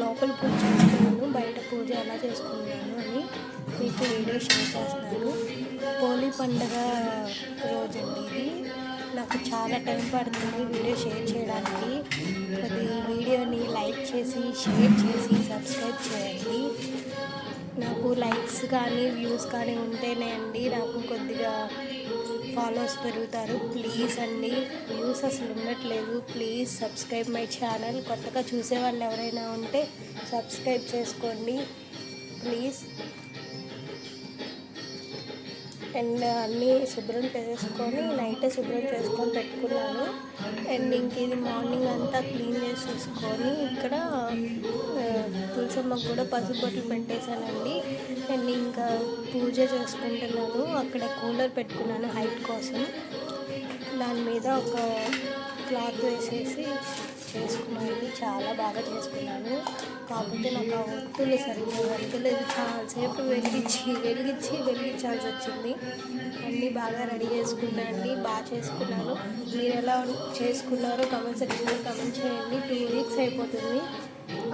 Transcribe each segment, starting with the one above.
లోపల పూజ చేసుకున్నాను, బయట పూజ ఎలా చేసుకున్నాను అని మీకు వీడియో షేర్ చేస్తున్నాను. హోలీ పండుగ రోజండి ఇది. నాకు చాలా టైం పడుతుంది వీడియో షేర్ చేయడానికి. కొద్ది వీడియోని లైక్ చేసి, షేర్ చేసి, సబ్స్క్రైబ్ చేయండి. నాకు లైక్స్ కానీ వ్యూస్ కానీ ఉంటేనే అండి నాకు కొద్దిగా ఫాలోవర్స్ పెరుగుతారు. ప్లీజ్ అండి, వ్యూస్ అసలు ఉండట్లేదు. Please subscribe my channel. కొత్తగా చూసే వాళ్ళు ఎవరైనా ఉంటే సబ్స్క్రైబ్ చేసుకోండి ప్లీజ్. అండ్ అన్నీ శుభ్రం చేసుకొని నైటే శుభ్రం చేసుకొని పెట్టుకున్నాను. అండ్ ఇంక ఇది మార్నింగ్ అంతా క్లీన్ చేసేసుకొని ఇక్కడ తులసమ్మకు కూడా పసుపు బొట్లు పెట్టేశానండి. అండ్ ఇంకా పూజ చేసుకుంటున్నాను. అక్కడ కూలర్ పెట్టుకున్నాను హైట్ కోసం. దాని మీద ఒక క్లాత్ వేసేసి చేసుకున్నాను. చాలా బాగా చేసుకున్నాను. కాకపోతే నాకు ఆ ఒత్తులు సరిగ్గా ఒత్తులేదు. చాలాసేపు వెలిగించాల్సి వచ్చింది. అన్నీ బాగా రెడీ చేసుకున్నాను, బాగా చేసుకున్నాను. మీరు ఎలా చేసుకున్నారో కమెంట్ సెక్షన్లో కమెంట్ చేయండి. 2 weeks అయిపోతుంది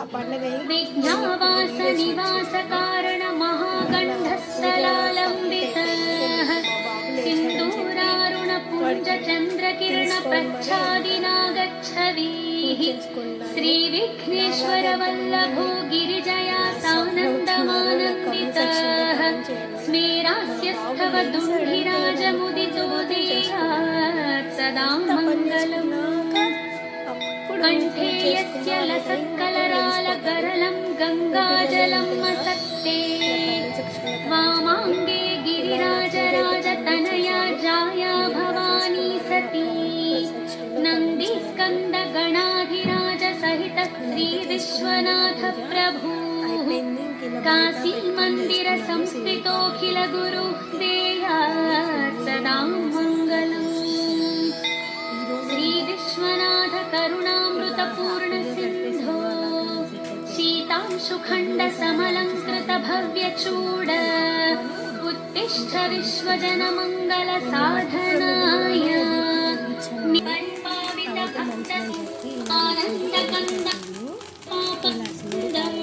ఆ పండుగ. విఘ్నవాస నివాస కారణ మహాగంధస్థలాలంబిత సింధూరారుణ పుంజ చంద్రకిరణ ప్రచ్ఛాదినా గచ్చవీః శ్రీ విఘ్నేశ్వర వల్లభో గిరిజయా సానందమానందితః స్మేరాస్యస్తవ దుంభిరాజముదితో దేయాత్ సదా మంగళం కంఠే యస్య లసత్కలరాలకరళం గంగాజలం మసక్తే వామాంగే గిరిరాజరాజతనయా జాయా భవానీ సతీ నందిస్కంద గణాధిరాజ సహిత శ్రీ విశ్వనాథ ప్రభూ కాశీ మందిర సంస్థితోఖిల గురు దేయాత్ సదా మంగళం శ్రీ విశ్వనాథ కరుణామృత పూర్ణ సింధో శీతాంశుఖండ సమలంకృత భవ్యచూడ ఉత్తిష్ఠ విశ్వజన మంగళ సాధనాయ నిపన్పావిత భక్త ఆనందకంద పాపందం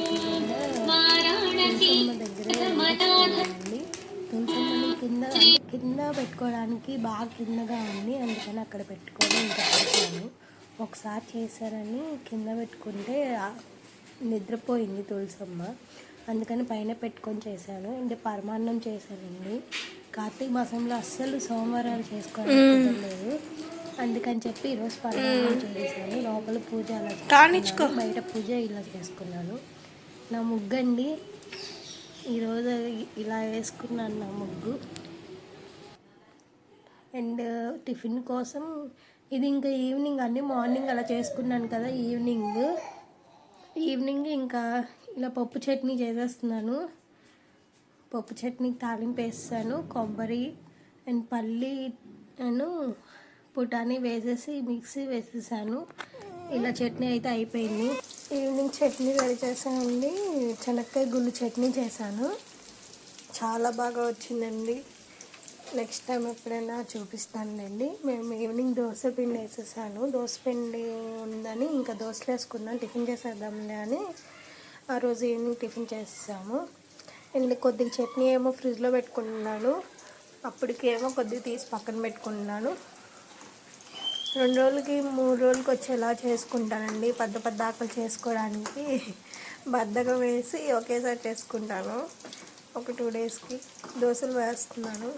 వారాణసి కింద పెట్టుకోవడానికి బాగా కిందగా ఉంది, అందుకని అక్కడ పెట్టుకొని ఇంకా చేశాను. ఒకసారి చేశారని కింద పెట్టుకుంటే నిద్రపోయింది తులసమ్మ, అందుకని పైన పెట్టుకొని చేశాను. అంటే పరమాన్నం చేశానండి. కార్తీక మాసంలో అస్సలు సోమవారాలు చేసుకోవడం లేదు, అందుకని చెప్పి ఈరోజు పరమాన్నం చేశాను. లోపల పూజ అలా చేసుకున్నాను, బయట పూజ ఇలా చేసుకున్నాను. నా ముగ్గండి ఈరోజు ఇలా వేసుకున్నాను నా ముగ్గు. అండ్ టిఫిన్ కోసం ఇది ఇంకా ఈవినింగ్ అండి. మార్నింగ్ అలా చేసుకున్నాను కదా, ఈవినింగ్ ఇంకా ఇలా పప్పు చట్నీ చేసేస్తున్నాను. పప్పు చట్నీకి తాలింపు వేస్తాను. కొబ్బరి అండ్ పల్లి అను పుటాని వేసేసి మిక్సీ వేసేసాను. ఇలా చట్నీ అయితే అయిపోయింది. ఈవినింగ్ చట్నీ రెడీ చేశానండి. శనక్కాయ గుళ్ళు చట్నీ చేశాను, చాలా బాగా వచ్చిందండి. నెక్స్ట్ టైం ఎప్పుడైనా చూపిస్తానండి. మేము ఈవినింగ్ దోశ పిండి వేసేసాను. దోశ పిండి ఉందని ఇంకా దోశలు వేసుకున్నాను, టిఫిన్ చేసేద్దాంలే అని ఆ రోజు ఈవినింగ్ టిఫిన్ చేసాము. అండ్ కొద్దిగా చట్నీ ఏమో ఫ్రిడ్జ్లో పెట్టుకుంటున్నాను, అప్పటికేమో కొద్దిగా తీసి పక్కన పెట్టుకుంటున్నాను. 2 రోజులకి 3 రోజులకి వచ్చేలా చేసుకుంటానండి. పెద్ద ఆకులు చేసుకోవడానికి బద్దకం వేసి ఒకేసారి చేసుకుంటాను. ఒక 2 డేస్కి దోశలు వేస్తున్నాను.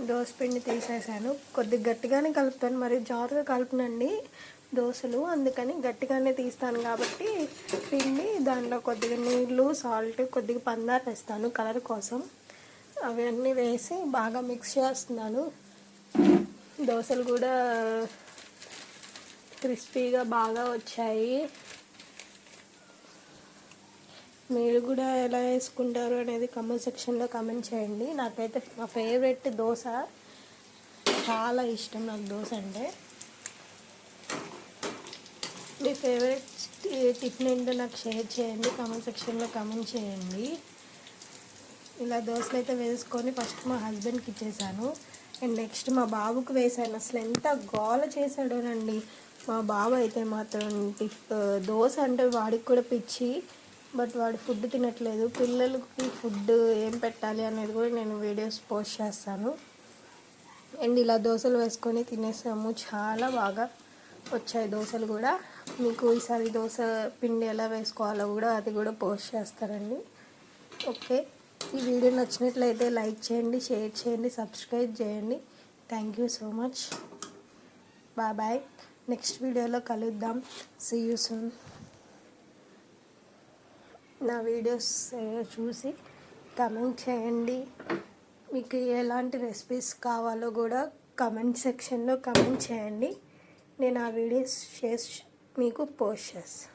దోశ పిండి తీసేసాను. కొద్దిగా గట్టిగానే కలుపుతాను, మరి జారుగా కలుపునండి దోశలు, అందుకని గట్టిగానే తీస్తాను. కాబట్టి పిండి దాంట్లో కొద్దిగా నీళ్ళు, సాల్ట్, కొద్దిగా పందారు వేస్తాను కలర్ కోసం. అవన్నీ వేసి బాగా మిక్స్ చేస్తున్నాను. దోశలు కూడా క్రిస్పీగా బాగా వచ్చాయి. మీరు కూడా ఎలా వేసుకుంటారు అనేది కామెంట్ సెక్షన్లో కామెంట్ చేయండి. నాకైతే నా ఫేవరెట్ దోశ, చాలా ఇష్టం నాకు దోశ అంటే. మీ ఫేవరెట్ టిఫిన్ ఏంటో నాకు షేర్ చేయండి, కామెంట్ సెక్షన్లో కామెంట్ చేయండి. ఇలా దోశలు అయితే వేసుకొని ఫస్ట్ మా హస్బెండ్కి ఇచ్చేసాను. అండ్ నెక్స్ట్ మా బాబుకు వేసాను. అసలు ఎంత గోల చేశాడోనండి మా బాబు అయితే మాత్రం. దోశ అంటే వాడికి కూడా పిచ్చి, బట్ వాడు ఫుడ్ తినట్లేదు. పిల్లలకి ఫుడ్ ఏం పెట్టాలి అనేది కూడా నేను వీడియోస్ పోస్ట్ చేస్తాను. అండ్ ఇలా దోశలు వేసుకొని తినేసాము. చాలా బాగా వచ్చాయి దోశలు కూడా. మీకు ఈసారి దోశ పిండి ఎలా వేసుకోవాలో కూడా అది కూడా పోస్ట్ చేస్తారండి. ఓకే, ఈ వీడియో నచ్చినట్లయితే లైక్ చేయండి, షేర్ చేయండి, సబ్స్క్రైబ్ చేయండి. Thank you so much. Bye bye. Next వీడియోలో కలుద్దాం. See you soon. నా వీడియోస్ చూసి కమెంట్ చేయండి. మీకు ఎలాంటి రెసిపీస్ కావాలో కూడా కమెంట్ సెక్షన్లో కమెంట్ చేయండి. నేను ఆ వీడియోస్ చేసి మీకు పోస్ట్ చేస్తాను.